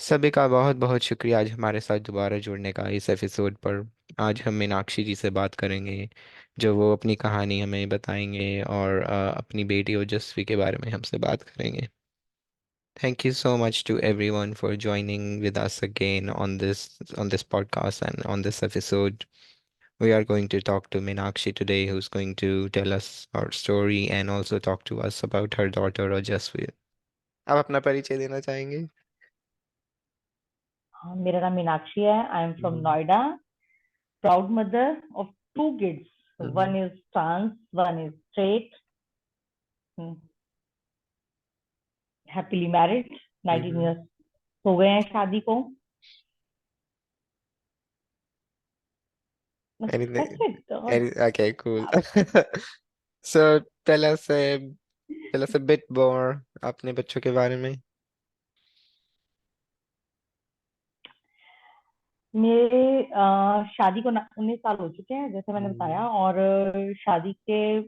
सभी का बहुत बहुत शुक्रिया आज हमारे साथ दोबारा जुड़ने का इस एपिसोड पर। आज हम मीनाक्षी जी से बात करेंगे, जो वो अपनी कहानी हमें बताएंगे और अपनी बेटी ओजस्वी के बारे में हमसे बात करेंगे। Thank you so much to everyone for joining with us again on this podcast and on this episode. We are going to talk to Meenakshi today, who's going to tell us our story and also talk to us about her daughter Ojasvi. आप अपना परिचय देना चाहेंगे? हाँ, मेरा नाम मीनाक्षी है। I am from hmm. Noida, proud mother of two kids. One hmm. Is trans, one is straight. Happily married, 19 hmm. Years हो गए हैं शादी को। Anything? That's it। और Okay, cool. आप- So tell us a bit more अपने बच्चों के बारे में। मेरे शादी को 19 साल हो चुके हैं, जैसे मैंने हम्म। बताया। और शादी के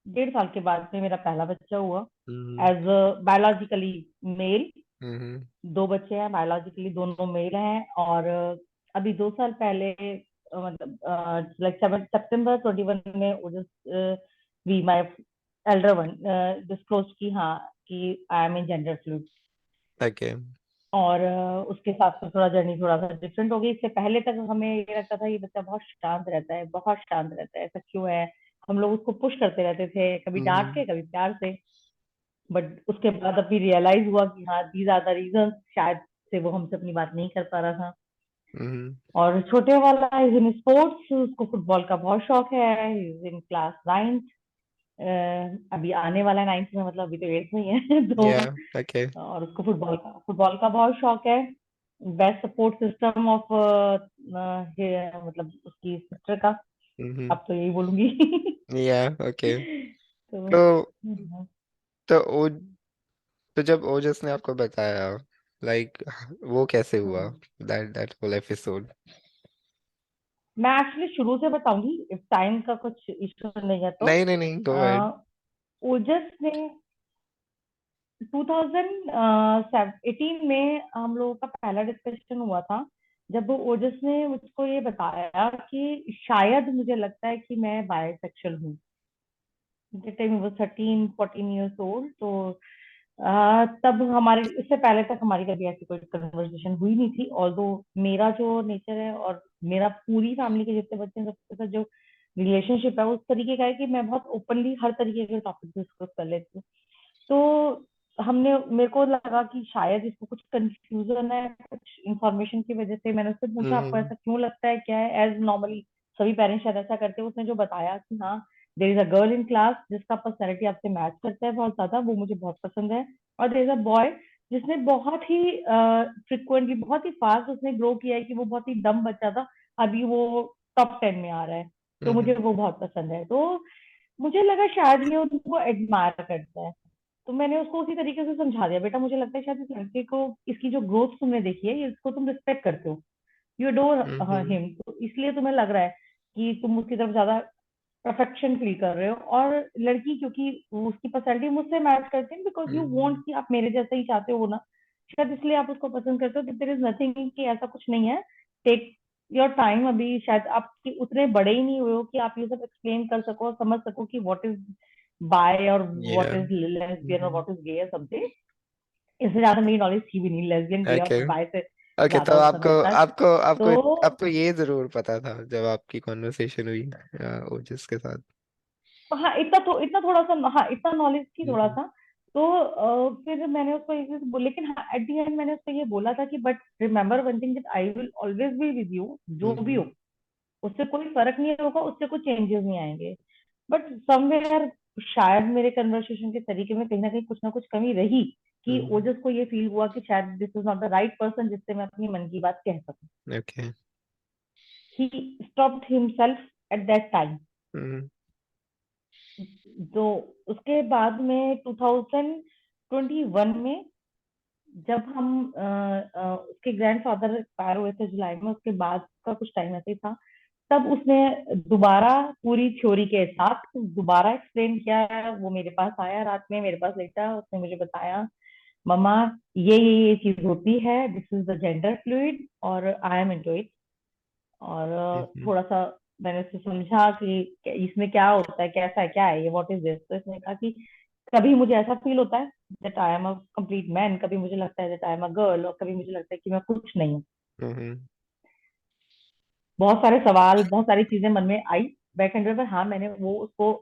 1.5 साल के बाद में मेरा पहला बच्चा हुआ। हम्म। As biologically male. हम्म। 2 बच्चे हैं, बायोलॉजिकली दोनों मेल हैं। और अभी 2 साल पहले मतलब लाइक 7 सितंबर 21 में वो just we my elder one disclose की, हाँ, कि I am in gender fluid. Okay. और उसके साथ साथ थोड़ा जर्नी थोड़ा सा डिफरेंट हो गई। इससे पहले तक हमें ये लगता था ये बच्चा बहुत शांत रहता है, बहुत शांत रहता है, ऐसा क्यों है। हम लोग उसको पुश करते रहते थे, कभी डांट हम्म। के कभी प्यार से। बट उसके बाद अभी रियलाइज हुआ कि हाँ, दीज आर द रीजन, शायद से वो हमसे अपनी बात नहीं कर पा रहा था। हम्म। और छोटे वाला इज इन स्पोर्ट्स, उसको फुटबॉल का बहुत शौक है। Is in class 9। अभी आने वाला है 9th में, मतलब अभी तो 8th में ही है। तो Yeah. Okay. और उसको फुटबॉल का बहुत शौक है। बेस्ट सपोर्ट सिस्टम ऑफ मतलब उसकी सिस्टर का, हम्म। अब तो यही बोलूंगी। Yeah. Okay. तो तो तो ओ तो जब ओजस ने आपको बताया, लाइक, वो कैसे हुआ? हम्म, दैट होल एपिसोड। मैं एक्चुअली शुरू से बताऊंगी, इफ टाइम का कुछ इशू नहीं है तो। नहीं नहीं नहीं, गो अहेड। ओजस ने 2018 में हम लोगों का पहला डिस्कशन हुआ था, जब ओजस ने मुझको ये बताया कि शायद मुझे लगता है कि मैं बायसेक्सुअल हूँ। टाइम वो 13-14 ईयर्स ओल्ड। तो तब हमारे, इससे पहले तक हमारी कभी ऐसी कोई कन्वर्सेशन हुई नहीं थी। ऑल्दो मेरा जो नेचर है और मेरा पूरी फैमिली के जितने बच्चे हैं सबके साथ जो रिलेशनशिप है, उस तरीके का है कि मैं बहुत ओपनली हर तरीके के टॉपिक डिस्कस कर लेती हूँ। तो हमने, मेरे को लगा कि शायद इसको कुछ कंफ्यूजन है कुछ इंफॉर्मेशन की वजह से। मैंने उससे पूछा आपको हम्म। ऐसा क्यों लगता है, क्या है। एज नॉर्मली सभी पेरेंट्स शायद ऐसा करते हैं। उसने जो बताया कि हाँ, there is a girl in class जिसका पर्सनैलिटी आपसे मैच करता है बहुत ज्यादा, वो मुझे बहुत पसंद है। और देर इज अ बॉय जिसने बहुत ही फ्रिक्वेंटली, बहुत ही फास्ट उसने ग्रो किया है, कि वो बहुत ही दम बच्चा था, अभी वो टॉप 10 में आ रहा है। तो मुझे हम्म। वो बहुत पसंद है। तो मुझे लगा शायद ये उनको एडमायर करता है। तो मैंने उसको उसी तरीके से समझा दिया, बेटा मुझे लगता है शायद इस लड़के को, इसकी जो ग्रोथ तुमने देखी है, ये इसको तुम रिस्पेक्ट करते हो, यू अडोर हम्म। हिम, तो इसलिए तुम्हें लग रहा है कि तुम उसकी तरफ ज्यादा अफेक्शन फील कर रहे हो। और लड़की क्योंकि उसकी पर्सनैलिटी मुझसे मैच करती है, बिकॉज यू वांट हम्म। कि आप मेरे जैसा ही चाहते हो ना, शायद इसलिए आप उसको पसंद करते हो। देयर इज नथिंग कि ऐसा कुछ नहीं है। टेक योर टाइम, अभी शायद आप उतने बड़े ही नहीं हुए हो कि आप ये सब एक्सप्लेन कर सको और समझ सको कि व्हाट इज बाय और व्हाट Yeah. इज लेस्बियन और हम्म। व्हाट इज गे और समथिंग। इससे ज्यादा मेरी नॉलेज थी भी नहीं, लेस्बियन गे ओके। और बाय से ओके, तो ज्यादा उस आपको समय तक। आपको आपको तो आपको ये जरूर पता था जब आपकी कॉन्वर्सेशन हुई ओजस के साथ? हाँ, इतना थोड़ा सा, हाँ, इतना नॉलेज थी थोड़ा हम्म। सा। तो फिर मैंने उसको एक चीज बोली, लेकिन हाँ, एट दी एंड मैंने उसको ये बोला था कि but remember one thing, that I will always be with you, जो भी हम्म। हो। उससे कोई फर्क नहीं होगा, उससे कोई चेंजेस नहीं आएंगे। बट समवेयर शायद मेरे कन्वर्सेशन के तरीके में कहीं ना कहीं कुछ ना कुछ कमी रही, कि हम्म। ओजस को ये फील हुआ कि शायद this is not the right person जिससे मैं अपनी मन की बात कह सकूं। Okay. He stopped himself at that time. हम्म। तो उसके बाद में 2021 में, जब हम उसके ग्रैंडफादर एक्सपायर हुए थे जुलाई में, उसके बाद का कुछ टाइम ऐसे ही था, तब उसने दोबारा पूरी थ्योरी के साथ दोबारा एक्सप्लेन किया। वो मेरे पास आया रात में, मेरे पास लेटा, उसने मुझे बताया मम्मा ये चीज होती है, this is the gender fluid और आई एम इनटू इट। और हम्म थोड़ा सा मैंने उससे समझा कि इसमें क्या होता है, कैसा है, क्या है ये, व्हाट इज दिस। तो इसने कहा कि कभी मुझे ऐसा फील होता है that I am a complete man, कभी मुझे लगता है that I am a girl, और कभी मुझे लगता है कि मैं कुछ नहीं हूँ। हम्म बहुत सारे सवाल, बहुत सारी चीजें मन में आई बैक एंड पर। हाँ, मैंने वो उसको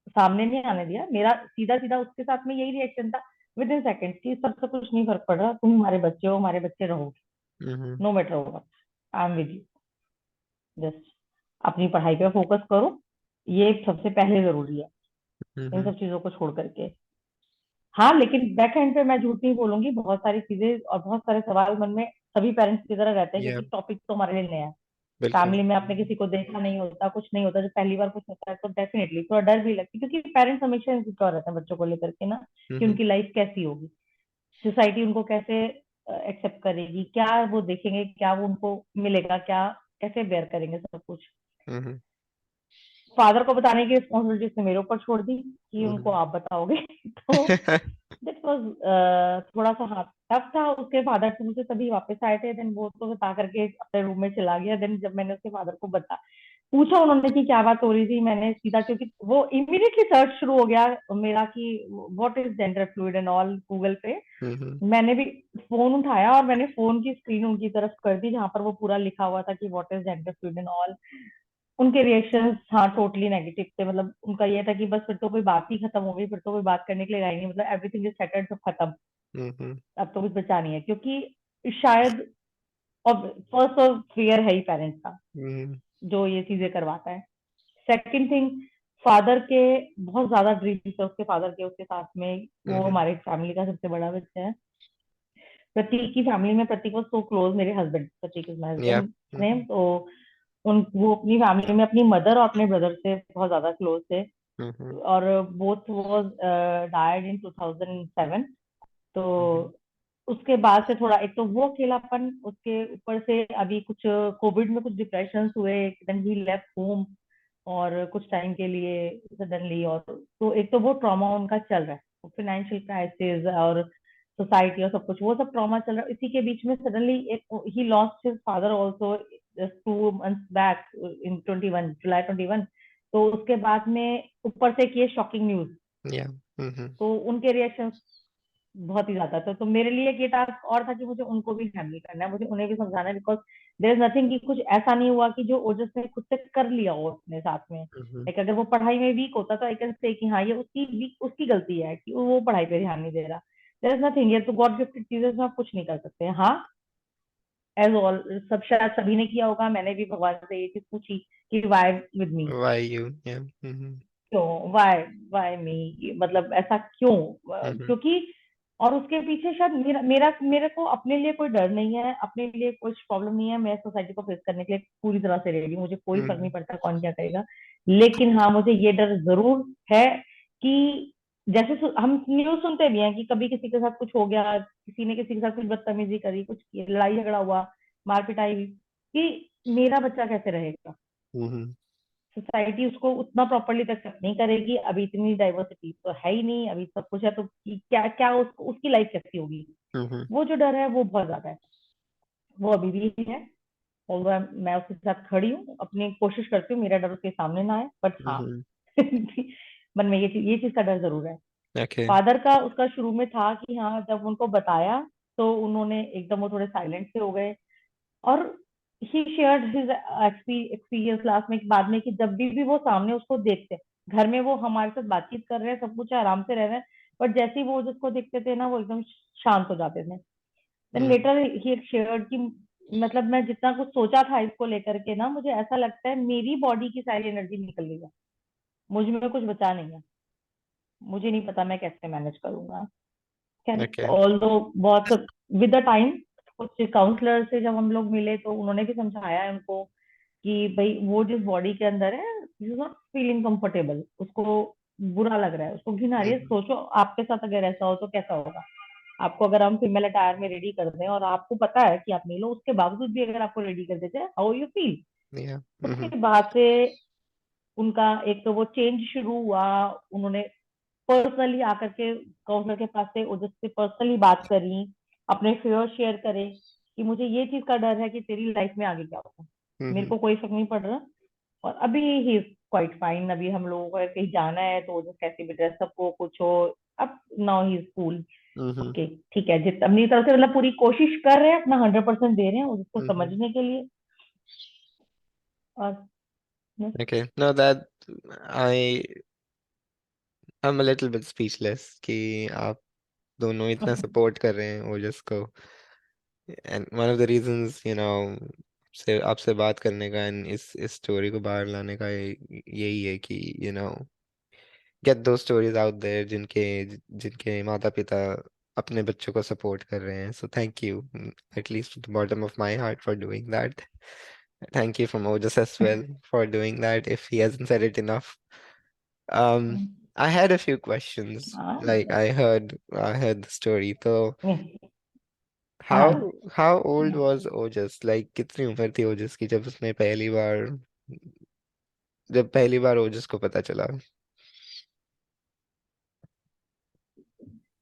सामने नहीं आने दिया। मेरा सीधा सीधा उसके साथ में यही रिएक्शन था विद इन सेकेंड कि सबसे कुछ नहीं फर्क पड़ रहा, तुम हमारे बच्चे हो, हमारे बच्चे रहोगे, hmm no matter what, I am with you. Just अपनी पढ़ाई पे फोकस करो, ये सबसे पहले जरूरी है, इन हम्म सब चीजों को छोड़ करके। हाँ, लेकिन बैक एंड पे मैं झूठ नहीं बोलूंगी, बहुत सारी चीजें और बहुत सारे सवाल मन में सभी पेरेंट्स की तरह रहते हैं, या क्योंकि टॉपिक तो हमारे लिए नया है। बिल्कुल। फैमिली में आपने किसी को देखा नहीं होता, कुछ नहीं होता, जब पहली बार कुछ होता है तो डेफिनेटली थोड़ा डर भी लगता है, क्योंकि पेरेंट्स हमेशा इनसिक्योर रहते हैं बच्चों को लेकर के ना, कि हम्म उनकी लाइफ कैसी होगी, सोसाइटी उनको कैसे एक्सेप्ट करेगी, क्या वो देखेंगे, क्या वो उनको मिलेगा, क्या कैसे बेयर करेंगे सब कुछ। हम्म फादर को बताने की रिस्पॉन्सिबिलिटी उसने मेरे ऊपर छोड़ दी कि उनको हम्म आप बताओगे। तो दैट वाज थोड़ा सा, हाँ, टफ था। उसके फादर से मुझे तभी वापस आए थे, देन वो तो बता करके अपने रूम में चला गया। देन जब मैंने उसके फादर को पूछा उन्होंने कि क्या बात हो रही थी, मैंने सीधा, क्योंकि वो इमीडिएटली सर्च शुरू हो गया मेरा कि what is gender fluid and all, Google पे। हम्म मैंने भी फोन उठाया और मैंने फोन की स्क्रीन उनकी तरफ कर दी जहां पर वो पूरा लिखा हुआ था कि what is gender fluid and all. उनके रिएक्शंस, हाँ, टोटली नेगेटिव थे। मतलब उनका ये था कि बस फिर तो कोई बात ही खत्म हो गई, फिर तो कोई बात करने के लिए रह ही नहीं, मतलब एवरीथिंग इज सेटल्ड, सब खत्म, हम्म अब तो कुछ बचा नहीं है। क्योंकि शायद, और फर्स्ट और फियर है ही पेरेंट्स का, हम्म जो ये चीजें करवाता है। सेकंड थिंग, फादर के बहुत ज्यादा ड्रीम्स है, उसके फादर के उसके साथ में। वो हम्म हमारे फैमिली का सबसे बड़ा बच्चा है। प्रतीक की फैमिली में, प्रतीक वॉज सो क्लोज, मेरे हस्बैंड, प्रतीक इज माई या हस्बैंड नेम। तो उन वो अपनी फैमिली में अपनी मदर और अपने ब्रदर से बहुत ज्यादा क्लोज थे। हम्म और बोथ वाज डायड इन 2007। तो उसके बाद से थोड़ा, एक तो वो अकेलापन, उसके ऊपर से अभी कुछ कोविड में कुछ डिप्रेशन हुए, देन ही लेफ्ट होम और कुछ टाइम के लिए सडनली। और तो एक तो वो ट्रॉमा उनका चल रहा है, फाइनेंशियल क्राइसिस और सोसाइटी और सब कुछ, वो सब ट्रॉमा चल रहा है। इसी के बीच में सडनली एक he lost his father also just 2 months back in 21 जुलाई 21। तो उसके बाद में ऊपर से ये शॉकिंग न्यूज, या हम्म तो उनके रिएक्शन बहुत ही ज्यादा था। तो मेरे लिए ये टास्क और था कि मुझे उनको भी हैंडल करना है, मुझे उन्हें भी समझाना है, बिकॉज देर इज नथिंग कि कुछ ऐसा नहीं हुआ कि जो ओजस ने खुद से कर लिया हो अपने साथ में। हम्म लाइक अगर वो पढ़ाई में वीक होता तो आई कैन से कि हाँ, ये उसकी गलती है कि वो पढ़ाई पे ध्यान नहीं दे रहा। देर इज नथिंग, ये तो गॉड गिफ्टेड चीजें, इसमें आप कुछ नहीं कर सकते। हाँ, एज ऑल, सब शायद सभी ने किया होगा, मैंने भी भगवान से ये चीज पूछी कि why with me, why you या क्यों, वाई वाई मी, मतलब ऐसा क्यों। हम्म क्योंकि, और उसके पीछे शायद मेरा मेरा मेरे को अपने लिए कोई डर नहीं है, अपने लिए कुछ प्रॉब्लम नहीं है, मैं सोसाइटी को फेस करने के लिए पूरी तरह से रेडी हूँ, मुझे कोई फर्क नहीं हम्म पड़ता कौन क्या करेगा। लेकिन हाँ, मुझे ये डर जरूर है कि जैसे हम न्यूज सुनते भी हैं कि कभी किसी के साथ कुछ हो गया, किसी ने किसी के साथ कुछ बदतमीजी करी, कुछ लड़ाई झगड़ा हुआ, मार पिटाई हुई, कि मेरा बच्चा कैसे रहेगा। हम्म सोसाइटी उसको उतना प्रॉपरली एक्सेप्ट नहीं करेगी, अभी इतनी डाइवर्सिटी तो है ही नहीं, अभी सब कुछ है, तो क्या क्या उसकी लाइफ कैसी होगी। हम्म वो जो डर है वो बहुत ज्यादा है, वो अभी भी है। और मैं उसके साथ खड़ी हूँ, अपनी कोशिश करती हूँ मेरा डर उसके सामने ना आए, बट हाँ, मन में ये चीज का डर जरूर है। ओके फादर का, उसका शुरू में था कि हाँ, जब उनको बताया तो उन्होंने एकदम, वो थोड़े साइलेंट से हो गए। और ही शेयर्ड हिज एक्सपीरियंस लास्ट में, बाद में, कि जब भी वो सामने उसको देखते, घर में वो हमारे साथ बातचीत कर रहे हैं, सब कुछ है, आराम से रह रहे हैं, बट जैसे ही वो जिसको देखते थे ना, वो एकदम शांत हो जाते थे। देन हम्म लेटर ही शेयर्ड कि मतलब मैं जितना कुछ सोचा था इसको लेकर के ना, मुझे ऐसा लगता है मेरी बॉडी की सारी एनर्जी निकल गई है, मुझ में कुछ बचा नहीं है, मुझे नहीं पता मैं कैसे मैनेज करूंगा। खैर, ओके ऑल दो बहुत विद द टाइम, कुछ काउंसलर से जब हम लोग मिले तो उन्होंने भी समझाया है उनको कि भाई वो जिस बॉडी के अंदर है, इज नॉट फीलिंग कंफर्टेबल, उसको बुरा लग रहा है, उसको घिन आ रही है। हम्म सोचो आपके साथ अगर ऐसा हो तो कैसा होगा। आपको अगर हम फीमेल अटायर में रेडी कर दें और आपको पता है कि आप नहीं लो, उसके बावजूद भी अगर आपको रेडी कर देते हैं, हाउ यू फील। या उसके बाद से उनका एक तो वो चेंज शुरू हुआ, उन्होंने पर्सनली आकर के काउंसलर के पास से ओजस से पर्सनली बात करी, अपने फेयर शेयर करे कि मुझे ये चीज का डर है कि तेरी लाइफ में आगे क्या होगा। मेरे हम्म को कोई फर्क नहीं पड़ रहा। और अभी ही इज क्वाइट फाइन। अभी हम लोगों को कहीं जाना है तो ओजस कैसे भी ड्रेसअप हो कुछ हो, अब now he is cool. Hmm okay ठीक है, जित अपनी तरफ से मतलब पूरी कोशिश कर रहे हैं, अपना 100% दे रहे हैं उसको हम्म समझने के लिए। और बस। Okay, no, that I I'm a little bit speechless कि आप दोनों इतना सपोर्ट कर रहे हैं ओजस को। And one of the reasons से आपसे बात करने का एंड इस स्टोरी को बाहर लाने का यही है कि गेट दो स्टोरीज आउट देयर जिनके जिनके माता पिता अपने बच्चों को सपोर्ट कर रहे हैं। सो thank you at least the bottom of my heart for doing that. Thank you from Otis as well for doing that if he hasn't said it enough. Um, I had a few questions. हाँ Like I heard the story. So हाँ। how old was Otis? Like कितनी उम्र थी ओजस की जब पहली बार ओजस को पता चला?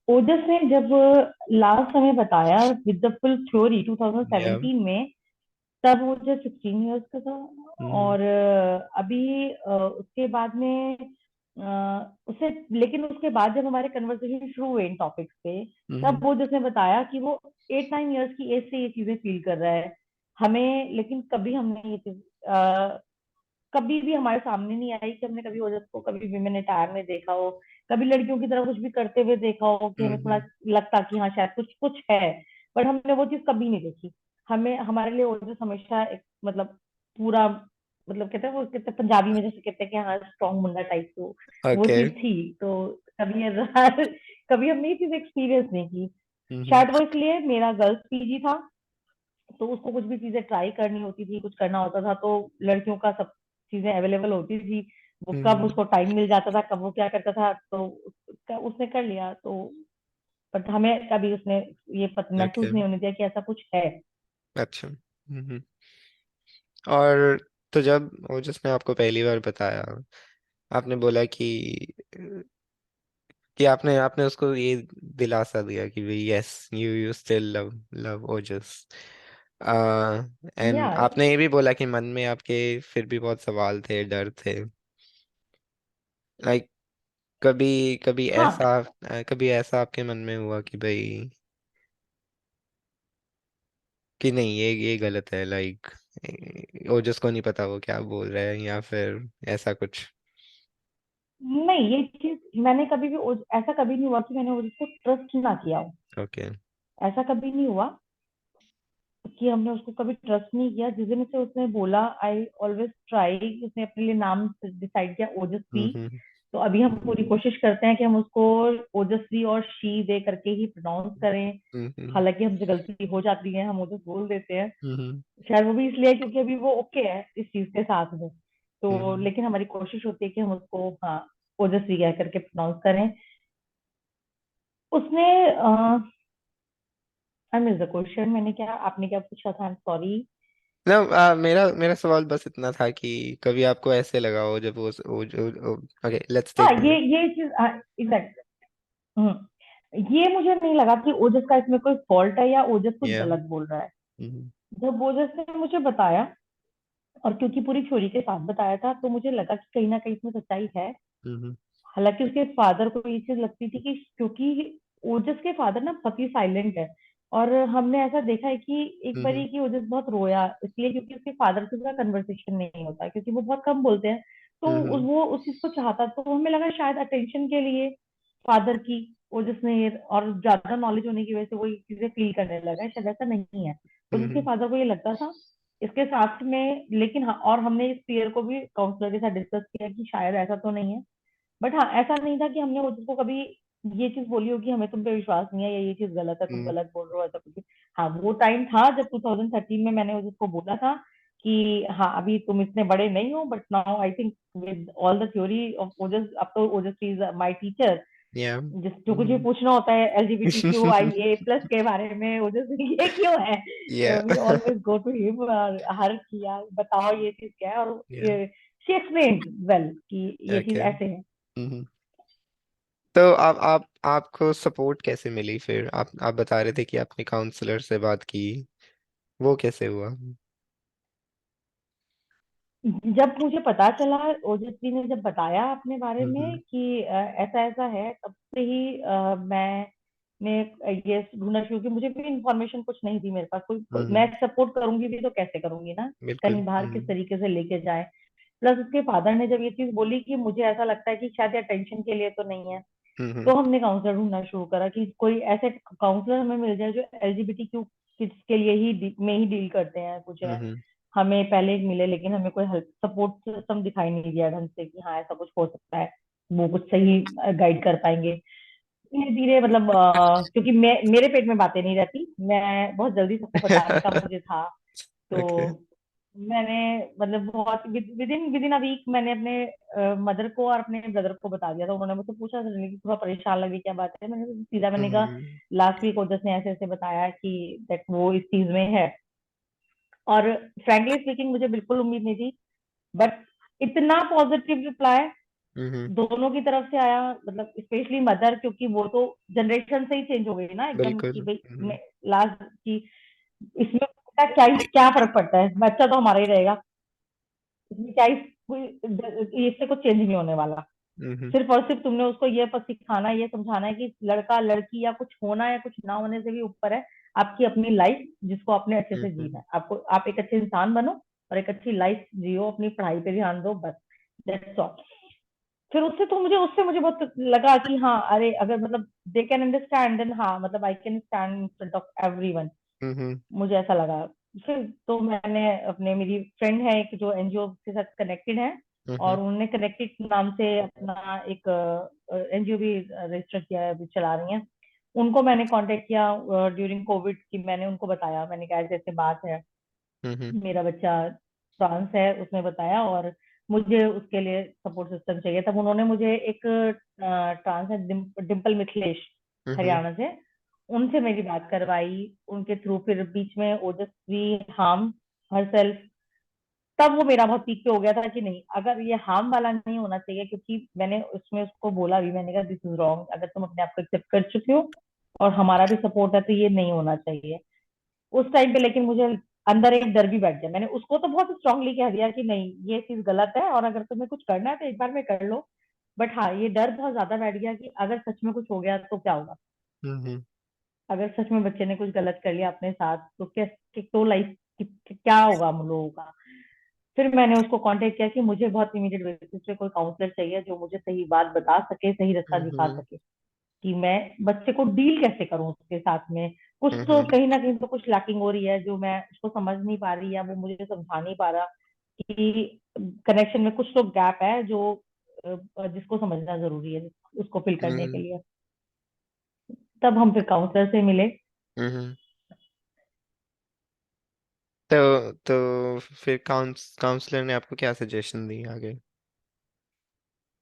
ओजस ने जब लास्ट हमें बताया with the full theory Yeah. 2017 में, तब वो जो 16 इयर्स का था। Mm-hmm. और अभी उसके बाद में उसे, लेकिन उसके बाद जब हमारे कन्वर्सेशन शुरू हुए इन टॉपिक्स पे, तब Mm-hmm. वो जिसने बताया कि वो 8-9 इयर्स की एज से ये चीजें फील कर रहा है हमें। लेकिन कभी हमने ये चीज कभी भी हमारे सामने नहीं आई कि हमने कभी औरत को कभी विमेन अटायर में देखा हो, कभी लड़कियों की तरह कुछ भी करते हुए देखा हो कि हमें थोड़ा Mm-hmm. लगता कि हाँ शायद कुछ कुछ है। बट हमने वो चीज कभी नहीं देखी। हमें हमारे लिए औरत हमेशा एक मतलब पूरा, मतलब कहते हैं वो, कहते हैं पंजाबी में जैसे कहते हैं कि हाँ स्ट्रॉन्ग मुंडा टाइप, तो वो चीज Okay. थी। तो कभी कभी हमने ये चीज एक्सपीरियंस नहीं की। Mm-hmm. शायद वो इसलिए, मेरा गर्ल्स पीजी था तो उसको कुछ भी चीजें ट्राई करनी होती थी, कुछ करना होता था तो लड़कियों का सब चीजें अवेलेबल होती थी। वो कब Mm-hmm. उसको टाइम मिल जाता था, कब वो क्या करता था, तो उसने कर लिया। तो बट हमें कभी उसने ये महसूस Okay. नहीं होने दिया कि ऐसा कुछ है। अच्छा। Mm-hmm. और तो जब ओजस ने आपको पहली बार बताया, आपने बोला कि आपने आपने उसको ये दिलासा दिया कि भाई yes you you still love love Ojas. Yeah and आपने ये भी बोला कि मन में आपके फिर भी बहुत सवाल थे, डर थे। लाइक कभी हाँ। कभी ऐसा आपके मन में हुआ कि भाई कि नहीं ये गलत है, लाइक ओजस को नहीं पता वो क्या बोल रहा है, या फिर ऐसा कुछ? नहीं, ये चीज मैंने कभी भी ऐसा कभी नहीं हुआ कि मैंने उसको ट्रस्ट ना किया हो। ओके। ऐसा कभी नहीं हुआ कि हमने उसको कभी ट्रस्ट नहीं किया। जिस दिन से उसने बोला, आई ऑलवेज ट्राई, उसने अपने लिए नाम डिसाइड किया ओजस्वी, हम्म तो अभी हम पूरी कोशिश करते हैं कि हम उसको ओजस्वी और शी दे करके ही प्रोनाउंस करें। हम्म हालांकि हमसे गलती हो जाती है, हम ओजस बोल देते हैं। हम्म शायद वो भी इसलिए क्योंकि अभी वो ओके है इस चीज के साथ में। तो हम्म लेकिन हमारी कोशिश होती है कि हम उसको हाँ ओजस्वी कह करके प्रोनाउंस करें। उसने आई मिस द क्वेश्चन, मैंने क्या, आपने क्या पूछा था, आई एम सॉरी। ना मेरा मेरा सवाल बस इतना था कि कभी आपको ऐसे लगा हो जब वो ओके लेट्स हाँ टेक ये चीज एग्जैक्ट। ये मुझे नहीं लगा कि ओजस का इसमें कोई फॉल्ट है या ओजस कुछ या गलत बोल रहा है। जब ओजस ने मुझे बताया, और क्योंकि पूरी थ्योरी के साथ बताया था, तो मुझे लगा कि कहीं ना कहीं इसमें सच्चाई है। हालांकि उसके फादर को ये चीज लगती थी कि क्योंकि ओजस के फादर ना बहुत ही साइलेंट है। और हमने ऐसा देखा है कि एक बारी कि ओजस बहुत रोया इसलिए क्योंकि उसके फादर के साथ कन्वर्सेशन नहीं होता, क्योंकि वो बहुत कम बोलते हैं। तो वो उस चीज को चाहता, तो हमें लगा शायद अटेंशन के लिए फादर की ओजस ने, और ज्यादा नॉलेज होने की वजह से वो ये चीजें फील करने लगा है। शायद ऐसा नहीं है। ओजस के फादर को ये लगता था इसके साथ में। लेकिन हाँ, और हमने इस फियर को भी काउंसलर के साथ डिस्कस किया कि शायद ऐसा तो नहीं है। बट हाँ, ऐसा नहीं था कि हमने उसको कभी ये चीज बोली हो कि हमें तुम पे विश्वास नहीं है या ये चीज गलत है, तुम गलत बोल रहे हो, ऐसा कुछ। हाँ, वो टाइम था जब 2013 में मैंने उसको बोला था कि हाँ अभी तुम इतने बड़े नहीं हो, but now I think with all the theory of Ojas, अब तो ओजस इज माय टीचर। या जिस जो कुछ भी पूछना होता है LGBTQIA+ के बारे में, ओजस ये क्यों है, या we always go to him और हर किया बताओ ये चीज क्या है। और या शी एक्सप्लेन वेल कि ये चीज ओके। ऐसे है। तो आप आपको सपोर्ट कैसे मिली फिर? आप बता रहे थे कि आपने काउंसलर से बात की, वो कैसे हुआ? जब मुझे पता चला, ओजस्वी ने जब बताया अपने बारे हम्म में कि ऐसा ऐसा है, तब से ही मैंने ये ढूंढना शुरू किया। मुझे भी इंफॉर्मेशन कुछ नहीं थी मेरे पास। मैं हम्म। सपोर्ट करूंगी भी तो कैसे करूंगी ना, बिल्कुल। कहीं बाहर किस हम्म तरीके से लेके जाए। प्लस उसके फादर ने जब ये चीज बोली कि मुझे ऐसा लगता है कि शायद ये टेंशन के लिए तो नहीं है, हम्म तो हमने काउंसलर ढूंढना शुरू करा कि कोई ऐसे काउंसलर हमें मिल जाए जो एलजीबीटी क्यू किड्स के लिए में ही डील करते हैं कुछ है। हम्म हमें पहले एक मिले, लेकिन हमें कोई हेल्प सपोर्ट सिस्टम दिखाई नहीं दिया ढंग से कि हाँ ऐसा कुछ हो सकता है, वो कुछ सही गाइड कर पाएंगे। धीरे धीरे मतलब क्योंकि मेरे पेट में बातें नहीं रहती, मैं बहुत जल्दी सबको बताने का मुझे था। तो ओके। मैंने मतलब बहुत विद इन अ वीक मैंने अपने मदर को और अपने ब्रदर को बता दिया था। उन्होंने मुझसे पूछा सडनली कि थोड़ा परेशान लगी, क्या बात है? मैंने कहा हम्म लास्ट वीक ओजस ने ऐसे ऐसे बताया कि दैट वो इस चीज में है। और फ्रैंकली स्पीकिंग मुझे बिल्कुल उम्मीद नहीं थी, बट इतना पॉजिटिव रिप्लाई हम्म। दोनों की तरफ से आया। मतलब स्पेशली मदर, क्योंकि वो तो जनरेशन से ही चेंज हो गई ना एकदम बिल्कुल। कि भाई लास्ट की इसमें क्या क्या फर्क पड़ता है, बच्चा तो हमारा ही रहेगा, इसमें क्या इससे कुछ चेंज नहीं होने वाला। हम्म सिर्फ और सिर्फ तुमने उसको ये बस सिखाना है, ये समझाना है कि लड़का लड़की या कुछ होना या कुछ ना होने से भी ऊपर है आपकी अपनी लाइफ, जिसको आपने अच्छे से जीना हम्म है। आपको आप एक अच्छे इंसान बनो और एक अच्छी लाइफ जियो, अपनी पढ़ाई पे ध्यान दो, बस दैट्स ऑल। फिर उससे मुझे बहुत लगा कि हाँ अरे अगर मतलब दे कैन अंडरस्टैंड, देन हाँ मतलब I can stand in front of everyone. हम्म मुझे ऐसा लगा। फिर तो मैंने अपने मेरी फ्रेंड है एक जो एनजीओ के साथ कनेक्टेड है, हम्म और उन्होंने कनेक्टेड नाम से अपना एक एनजीओ भी रजिस्टर किया है, अभी चला रही हैं। उनको मैंने कांटेक्ट किया ड्यूरिंग कोविड की। मैंने उनको बताया, मैंने कहा ऐसे ऐसे बात है, हम्म मेरा बच्चा ट्रांस है, उसने बताया, और मुझे उसके लिए सपोर्ट सिस्टम चाहिए। तब उन्होंने मुझे एक ट्रांस है, डिम्पल मिथिलेश, हम्म हरियाणा से, उनसे मेरी बात करवाई उनके थ्रू। फिर बीच में ओजस्वी हार्म हरसेल्फ, तब वो मेरा बहुत पीक पे हो गया था कि नहीं, अगर ये हार्म वाला नहीं होना चाहिए, क्योंकि मैंने उसमें उसको बोला भी, मैंने कहा दिस इज रॉन्ग, अगर तुम अपने आप को एक्सेप्ट कर चुके हो और हमारा भी सपोर्ट है तो ये नहीं होना चाहिए। उस टाइम पे लेकिन मुझे अंदर एक डर भी बैठ गया। मैंने उसको तो बहुत स्ट्रांगली कह दिया कि नहीं ये चीज गलत है, और अगर तुम्हें कुछ करना है तो एक बार में कर लो। बट हाँ, ये डर बहुत ज्यादा बैठ गया कि अगर सच में कुछ हो गया तो क्या होगा, हम्म अगर सच में बच्चे ने कुछ गलत कर लिया अपने साथ तो तो लाइफ क्या होगा हम लोगों का। फिर मैंने उसको कांटेक्ट किया कि मुझे बहुत इमीडिएट बेसिस पे कोई काउंसलर चाहिए जो मुझे सही बात बता सके, सही रास्ता दिखा हम्म सके कि मैं बच्चे को डील कैसे करूं उसके साथ में। कुछ तो हम्म कहीं ना कहीं तो कुछ लैकिंग हो रही है जो मैं उसको समझ नहीं पा रही, या वो मुझे समझा नहीं पा रहा कि कनेक्शन में कुछ तो गैप है जो जिसको समझना जरूरी है उसको फिल करने के हम्म लिए। तब हम फिर काउंसलर से मिले। हम्म। तो फिर काउंसलर ने आपको क्या सजेशन दी आगे?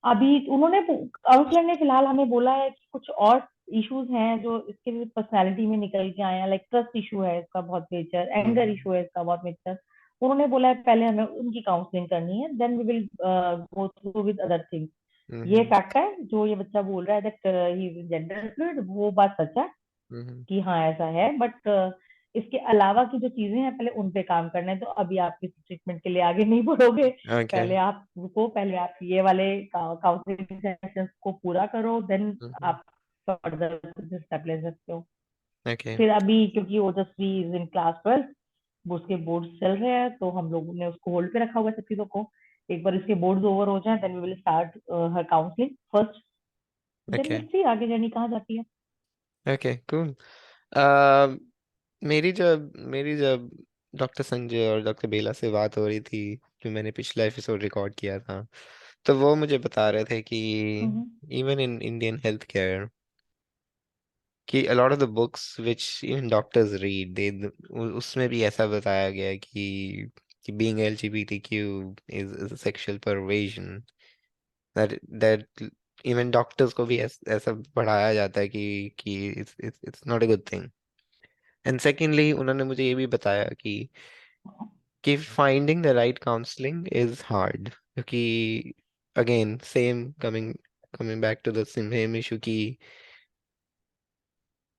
अभी उन्होंने काउंसलर ने फिलहाल हमें बोला है कि कुछ और इश्यूज हैं जो इसके पर्सनालिटी में निकल के आए हैं, लाइक ट्रस्ट इशू है इसका बहुत मेजर, एंगर हम्म इशू है इसका बहुत मेजर। उन्होंने बोला है पहले हमें उनकी काउंसलिंग करनी है, then we will go through with other things. ये हम्म फैक्ट है जो ये बच्चा बोल रहा है that he is gender fluid, वो बात सच है हम्म। कि हाँ ऐसा है। बट इसके अलावा की जो चीजें हैं पहले उन पे काम करना है। तो अभी आप किसी ट्रीटमेंट के लिए आगे नहीं बढ़ोगे, ओके। पहले आप रुको, पहले आप ये वाले काउंसलिंग सेशंस को पूरा करो, देन हम्म। आप फर्दर कुछ स्टेप ले सकते हो। ओके। फिर अभी क्योंकि ओजस्वी इज इन क्लास 12, वो उसके बोर्ड चल रहे हैं, तो हम लोगों ने उसको होल्ड पे रखा हुआ है सब चीजों को। एक बार इसके बोर्ड ओवर हो जाए then we will start her counselling first, then okay. Will see आगे जर्नी कहाँ जाती है। Okay cool. मेरी जब डॉक्टर संजय और डॉक्टर बेला से बात हो रही थी, जो मैंने पिछला एपिसोड रिकॉर्ड किया था, तो वो मुझे बता रहे थे कि hmm even in Indian health care, कि a lot of the books which even doctors read, they उसमें भी ऐसा बताया गया है कि being LGBTQ is a sexual perversion, that even doctors को भी ऐसा पढ़ाया जाता है कि it's not a good thing. And secondly, उन्होंने मुझे ये भी बताया कि finding the right counseling is hard, क्योंकि again same coming coming back to the same issue कि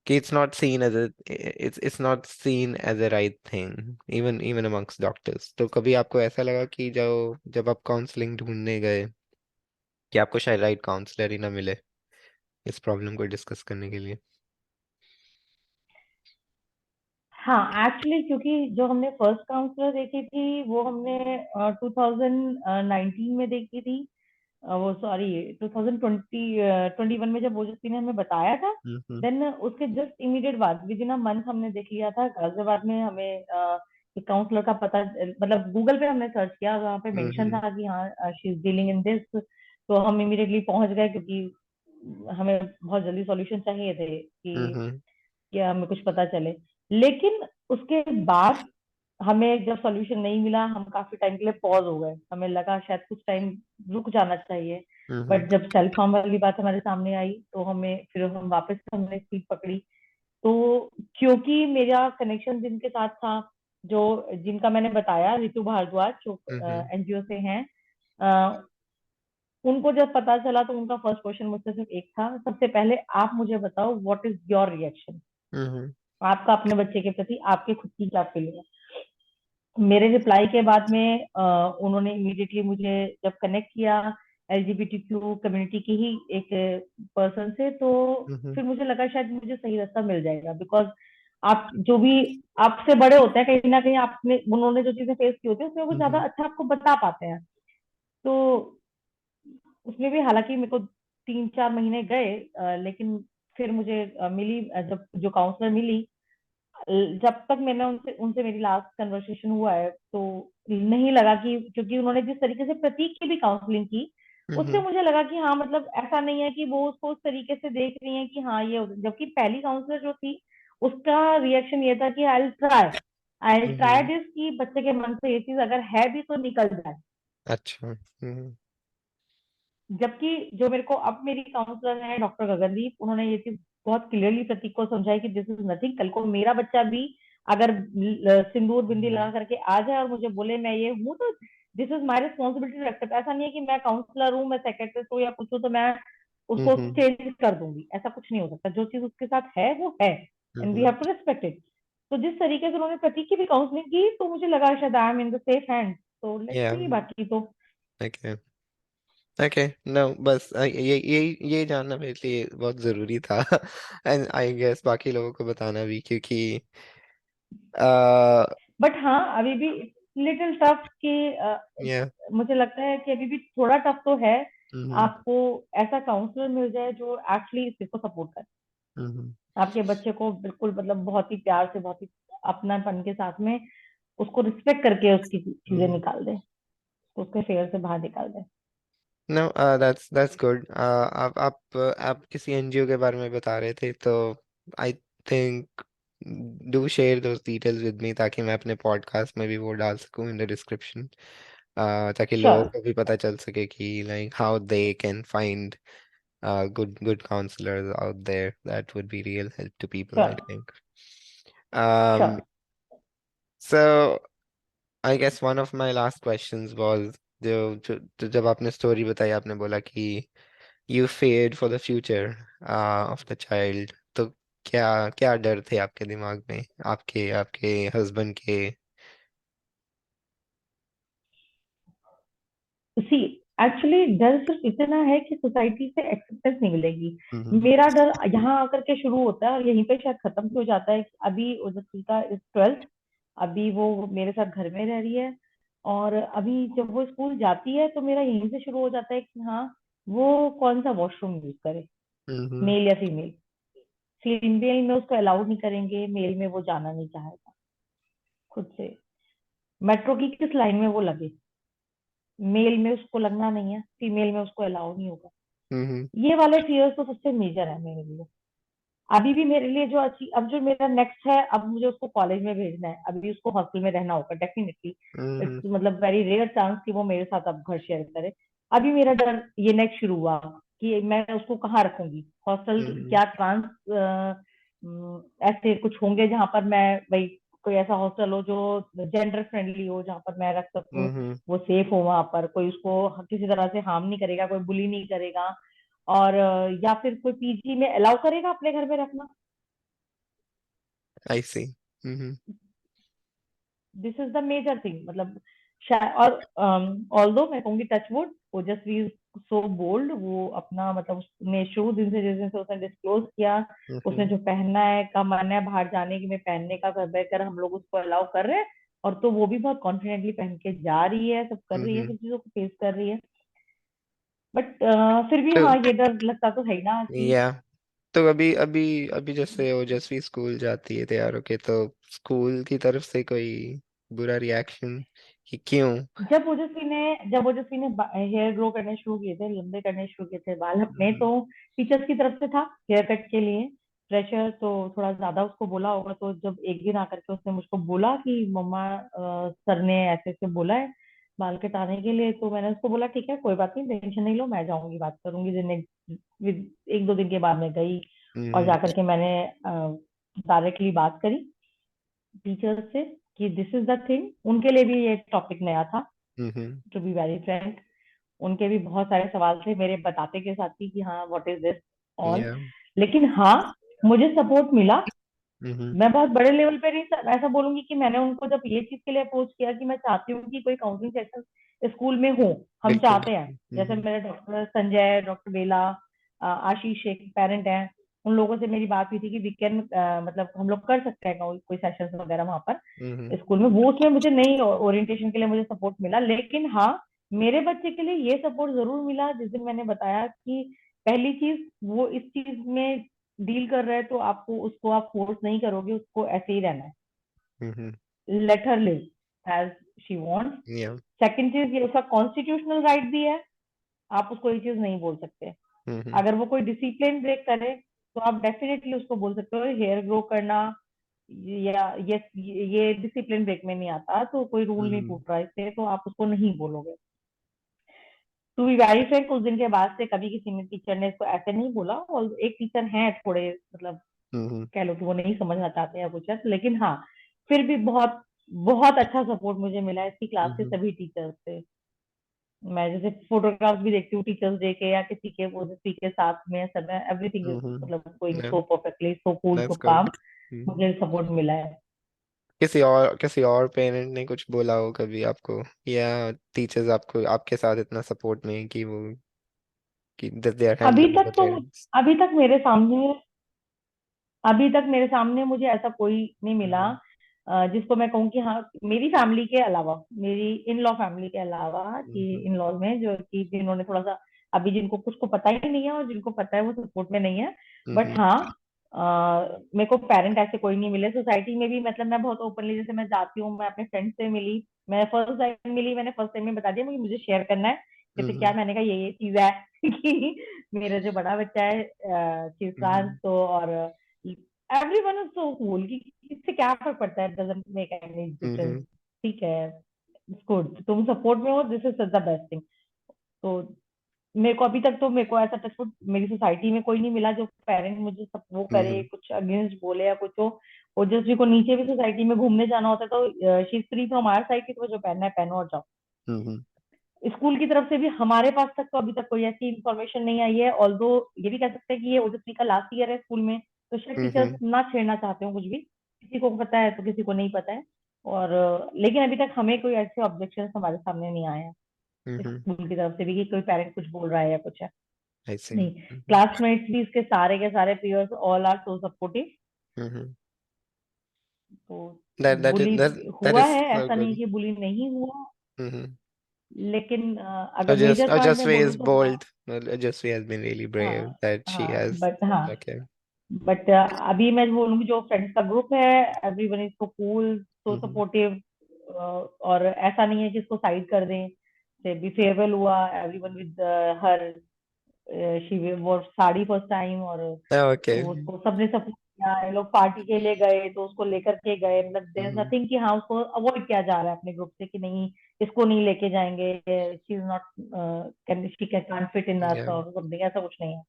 it's not seen as a right thing, even amongst doctors. तो कभी आपको ऐसा लगा कि जब आप काउंसलिंग ढूंढने गए कि आपको शायद राइट काउंसलर ही ना मिले इस प्रॉब्लम को डिस्कस करने के लिए? हाँ, एक्चुअली क्योंकि जो हमने फर्स्ट काउंसलर देखी थी वो हमने 2019 में देखी थी। वो सॉरी 2021 में, जब वो जो ने हमें बताया था। हम्म देन उसके जस्ट इमीडिएट बाद विद इन अ मंथ हमने देख लिया था गाजियाबाद में। हमें एक काउंसलर का पता, मतलब गूगल पे हमने सर्च किया, वहाँ पे मेंशन हम्म था कि हाँ she is dealing in this. तो हम इमीडिएटली पहुंच गए, क्योंकि हमें बहुत जल्दी सॉल्यूशन चाहिए थे हम्म कि हमें कुछ पता चले। लेकिन उसके बाद हमें जब सॉल्यूशन नहीं मिला, हम काफी टाइम के लिए पॉज हो गए, हमें लगा शायद कुछ टाइम रुक जाना चाहिए। हम्म बट जब सेल्फ हार्म वाली बात हमारे सामने आई तो हमें फिर हम वापस हमने स्पीड पकड़ी। तो क्योंकि मेरा कनेक्शन जिनके साथ था, जो जिनका मैंने बताया, रितु भारद्वाज जो हम्म एनजीओ से हैं, अ, उनको जब पता चला तो उनका फर्स्ट क्वेश्चन मुझसे सिर्फ एक था, सबसे पहले आप मुझे बताओ व्हाट इज योर रिएक्शन, हम्म आपका अपने बच्चे के प्रति आपकी खुद की क्या फीलिंग है। मेरे रिप्लाई के बाद में उन्होंने इमीडिएटली मुझे जब कनेक्ट किया एलजीबीटीक्यू कम्युनिटी की ही एक पर्सन से, तो हम्म फिर मुझे लगा शायद मुझे सही रास्ता मिल जाएगा। बिकॉज आप जो भी आपसे बड़े होते हैं, कहीं ना कहीं आपने उन्होंने जो चीजें फेस की होती है उसमें वो ज्यादा हम्म अच्छा आपको बता पाते हैं। तो उसमें भी हालांकि मेरे को 3-4 महीने गए, लेकिन फिर मुझे मिली, जब जो काउंसलर मिली, जब तक मैंने उनसे उनसे मेरी लास्ट कन्वर्सेशन हुआ है, तो नहीं लगा कि, क्योंकि उन्होंने जिस तरीके से प्रतीक की भी काउंसलिंग की, उससे हम्म मुझे लगा कि हाँ, मतलब ऐसा नहीं है कि वो उसको उस तरीके से देख रही है कि हाँ ये जबकि पहली काउंसलर जो थी उसका रिएक्शन ये था कि आई ट्राई हम्म दिस, कि बच्चे के मन से ये चीज अगर है भी तो निकल जाए। अच्छा। जबकि जो मेरे को अब मेरी काउंसलर है डॉक्टर गगनदीप, उन्होंने ये चीज बहुत क्लियरली प्रतीक को समझाई कि दिस इज नथिंग। कल को मेरा बच्चा भी अगर सिंदूर बिंदी लगा हम्म करके आ जाए और मुझे बोले मैं ये हूँ, तो this is my responsibility to accept. ऐसा नहीं है कि मैं काउंसलर हूँ, मैं सेक्रेटरी हूँ या कुछ हूँ तो मैं उसको हम्म चेंज कर दूंगी, ऐसा कुछ नहीं हो सकता। जो चीज उसके साथ है वो है, and we hmm have to respect it. तो जिस तरीके से उन्होंने प्रतीक की भी काउंसलिंग की, तो मुझे लगा शायद आई am in the safe hand. तो लेट्स या सी बाकी तो। Okay okay. नो, बस ये जानना मेरे लिए बहुत जरूरी था। एंड आई गेस बाकी लोगों को बताना भी, क्योंकि uh बट हाँ, अभी भी लिटिल टफ कि yeah मुझे लगता है कि अभी भी थोड़ा टफ तो है। हम्म आपको ऐसा काउंसलर मिल जाए जो एक्चुअली इस चीज को सपोर्ट करे, हम्म आपके बच्चे को बिल्कुल, मतलब बहुत ही प्यार से, बहुत ही अपनापन के साथ में उसको रिस्पेक्ट करके उसकी चीजें हम्म निकाल दे, तो उसके फेयर से बाहर निकाल दे। No, that's good. आप किसी एनजीओ के बारे में बता रहे थे, तो I think do share those details with me, ताकि मैं अपने पॉडकास्ट में भी वो डाल सकूं इन द डिस्क्रिप्शन, ताकि लोगों श्योर, को भी पता चल सके कि like how they can find good counselors out there. That would be real help to people, I sure, think. Sure. So I guess one of my last questions was, जो जब आपने स्टोरी बताई, आपने बोला कि you feared for the future of the child, तो क्या क्या डर थे आपके दिमाग में, आपके आपके हस्बैंड के? सी एक्चुअली डर सिर्फ इतना है कि सोसाइटी से एक्सेप्टेंस नहीं मिलेगी। हम्म मेरा डर यहाँ आकर के शुरू होता है और यहीं पे शायद खत्म भी हो जाता है। अभी उजस्विका इज 12th, अभी वो मेरे साथ घर में रह रही है। और अभी जब वो स्कूल जाती है तो मेरा यहीं से शुरू हो जाता है कि हाँ, वो कौन सा वॉशरूम यूज करे, हम्म मेल या फीमेल। फीमेल में उसको अलाउड नहीं करेंगे, मेल में वो जाना नहीं चाहेगा खुद से। मेट्रो की किस लाइन में वो लगे, मेल में उसको लगना नहीं है, फीमेल में उसको अलाउ नहीं होगा। हम्म ये वाले फियर्स तो सबसे मेजर है मेरे लिए। अभी भी मेरे लिए जो अच्छी, अब जो मेरा नेक्स्ट है, अब मुझे उसको कॉलेज में भेजना है, अभी उसको हॉस्टल में रहना होगा डेफिनेटली। इट्स हम्म मतलब वेरी रेयर चांस कि वो मेरे साथ अब घर शेयर करे। अभी मेरा डर ये नेक्स्ट शुरू हुआ कि मैं उसको कहाँ रखूंगी, हॉस्टल हम्म क्या ट्रांस ऐसे कुछ होंगे जहां पर मैं भाई, कोई ऐसा हॉस्टल हो जो जेंडर फ्रेंडली हो, जहां पर मैं रख सकूं, हम्म वो सेफ हो, वहां पर कोई उसको किसी तरह से हार्म नहीं करेगा, कोई बुली नहीं करेगा, और या फिर कोई पीजी में अलाउ करेगा अपने घर में रखना? I see. Hmm. This is the major thing, मतलब और ऑल्दो मैं कहूंगी touch wood, Ojasvi is so bold, वो अपना मतलब उसने शुरू दिन से जिस दिन से उसने डिस्क्लोज किया, उसने हम्म। जो पहनना है का मन है बाहर जाने की, मैं पहनने का कर बैकर हम लोग उसको अलाउ कर रहे हैं, और तो वो भी बहुत कॉन्फिडेंटली पहन के जा रही है, सब कर रही है, हम्म। सब चीजों को फेस कर रही है। बट फिर भी तो हाँ ये डर लगता तो है ही ना कि या तो अभी अभी अभी जैसे ओजस्वी स्कूल जाती है तैयार होके, तो स्कूल की तरफ से कोई बुरा रिएक्शन कि क्यों? जब ओजस्वी ने हेयर ग्रो करने शुरू किए थे, लंबे करने शुरू किए थे बाल अपने, हम्म। तो टीचर्स की तरफ से था हेयर कट के लिए प्रेशर, तो थोड़ा ज्यादा उसको बोला होगा। तो जब एक दिन आकर के उसने मुझको बोला कि मम्मा सर ने ऐसे ऐसे बोला है बाल कटाने के लिए, तो मैंने उसको बोला ठीक है कोई बात नहीं, टेंशन नहीं लो, मैं जाऊंगी बात करूंगी। दिन एक दो दिन के बाद मैं गई और हम्म। जाकर के मैंने डायरेक्टली बात करी टीचर से कि दिस इज द थिंग। उनके लिए भी ये टॉपिक नया था, hmm. To be very frank. उनके भी बहुत सारे सवाल थे मेरे बताते के साथ ही कि हाँ व्हाट इज दिस ऑल। या। लेकिन हाँ मुझे सपोर्ट मिला। हम्म। मैं बहुत बड़े लेवल पे नहीं ऐसा बोलूंगी कि मैंने उनको जब ये चीज के लिए अप्रोच किया कि मैं चाहती हूँ कि कोई काउंसलिंग सेक्शन स्कूल में हो, हम बिल्कुल। चाहते हैं, जैसे मेरे डॉक्टर संजय, डॉक्टर बेला, आशीष एक पेरेंट हैं, उन लोगों से मेरी बात हुई थी कि वीकेंड मतलब हम लोग कर सकते हैं कोई सेशंस वगैरह वहां पर हम्म। स्कूल में। वो उसमें मुझे नहीं, ओरिएंटेशन के लिए मुझे सपोर्ट मिला। लेकिन हाँ मेरे बच्चे के लिए ये सपोर्ट जरूर मिला जिस दिन मैंने बताया कि पहली चीज वो इस चीज में डील कर रहा है, तो आपको उसको आप फोर्स नहीं करोगे, उसको ऐसे ही रहना है, hmm. Let her live as she wants. Yeah. Second चीज ये उसका कॉन्स्टिट्यूशनल राइट भी है, आप उसको ये चीज नहीं बोल सकते। हम्म। अगर वो कोई डिसिप्लिन ब्रेक करे तो आप डेफिनेटली उसको बोल सकते हो हेयर ग्रो करना, या ये डिसिप्लिन ब्रेक में नहीं आता, तो कोई रूल नहीं हम्म। टूट रहा इससे, तो आप उसको नहीं बोलोगे। टू बी वेरी फ्रैंक उस दिन के बाद से कभी किसी ने टीचर ने इसको ऐसे नहीं बोला, और एक टीचर हैं थोड़े मतलब हम्म। कह लो कि वो नहीं समझना चाहते हैं कुछ है, लेकिन हाँ फिर भी बहुत बहुत अच्छा सपोर्ट मुझे मिला है इसकी क्लास के हम्म। सभी टीचर्स से। मैं जैसे फोटोग्राफ्स भी देखती हूँ टीचर्स डे के या किसी के ओजस्वी के साथ में, सब एवरीथिंग इज मतलब गोइंग या। सो perfectly, so cool, so that's काम। गुड। मुझे सपोर्ट मिला है। किसी और पेरेंट ने कुछ बोला हो कभी आपको, या टीचर्स आपको आपके साथ इतना सपोर्ट नहीं कि वो कि दे आर अभी हैंडलिंग द तक तो पेरेंट्स? अभी तक मेरे सामने अभी तक मेरे सामने मुझे ऐसा कोई नहीं मिला हम्म। जिसको मैं कहूँ कि हाँ मेरी फैमिली के अलावा, मेरी इन लॉ फैमिली के अलावा, कि हम्म। इन लॉज में जो कि जिन्होंने थोड़ा सा अभी जिनको कुछ को पता ही नहीं है और जिनको पता है वो सपोर्ट में नहीं है। बट हम्म। हाँ मेरे को पेरेंट ऐसे कोई नहीं मिले सोसाइटी में भी, मतलब मैं बहुत ओपनली जैसे मैं जाती हूँ, मैं अपने फ्रेंड से मिली, मैं फर्स्ट टाइम मिली, मैंने फर्स्ट टाइम में बता दिया मुझे मुझे शेयर करना है। कहते क्या, हम्म। मैंने कहा ये चीज है कि मेरा जो बड़ा बच्चा है शिवकांत, हम्म। तो और एवरीवन इज सो कूल कि इससे क्या फर्क पड़ता है, डजंट मेक एनी डिफरेंस। हम्म। ठीक है, गुड, तुम सपोर्ट में हो, this is the best thing. तो मेरे को अभी तक तो मेरे को ऐसा टचवुड मेरी सोसाइटी में कोई नहीं मिला जो पेरेंट मुझे सब वो करे हम्म। कुछ अगेंस्ट बोले या कुछ हो। ओजस्वी को नीचे भी सोसाइटी में घूमने जाना होता है तो she is free from our side की, तो जो पहनना है पहनो और जाओ। हम्म। स्कूल की तरफ से भी हमारे पास तक तो अभी तक कोई ऐसी इंफॉर्मेशन नहीं आई है, ऑल्दो ये भी कह सकते हैं कि ये ओजस्वी का लास्ट ईयर है स्कूल में, तो शायद टीचर्स हम्म। ना छेड़ना चाहते हो कुछ भी, किसी को पता है तो किसी को नहीं पता है। और लेकिन अभी तक हमें कोई ऐसे ऑब्जेक्शन हमारे सामने नहीं आए हैं हम्म। स्कूल की तरफ से भी कि कोई पेरेंट कुछ बोल रहा है या कुछ है। आई सी। नहीं, क्लासमेट्स भी इसके सारे के सारे peers all are so supportive. Hmm. तो that is bully that that हुआ is है, so ऐसा नहीं good. कि बुली नहीं हुआ, Mm-hmm. लेकिन So अगर just मेजर पॉइंट में Ojasvi बोलूँ is तो हाँ। bold. Ojasvi has been really brave हाँ that she हाँ has. बट हाँ Okay. बट अभी मैं बोलूंगी जो फ्रेंड्स का ग्रुप है, everyone is so cool, so Mm-hmm. Supportive. और ऐसा नहीं है कि इसको साइड कर दें। से भी फेयरवेल हुआ, एवरीवन विद हर, शी वोर साड़ी फर्स्ट टाइम, और Oh, okay. तो उसको सबने सपोर्ट किया, ये लोग पार्टी के लिए गए तो उसको लेकर के गए, मतलब देयर इज Mm-hmm. नथिंग कि हाँ उसको अवॉइड किया जा रहा है अपने ग्रुप से कि नहीं इसको नहीं लेके जाएंगे, she is not can she can fit in us Yeah. और समथिंग, ऐसा कुछ नहीं है।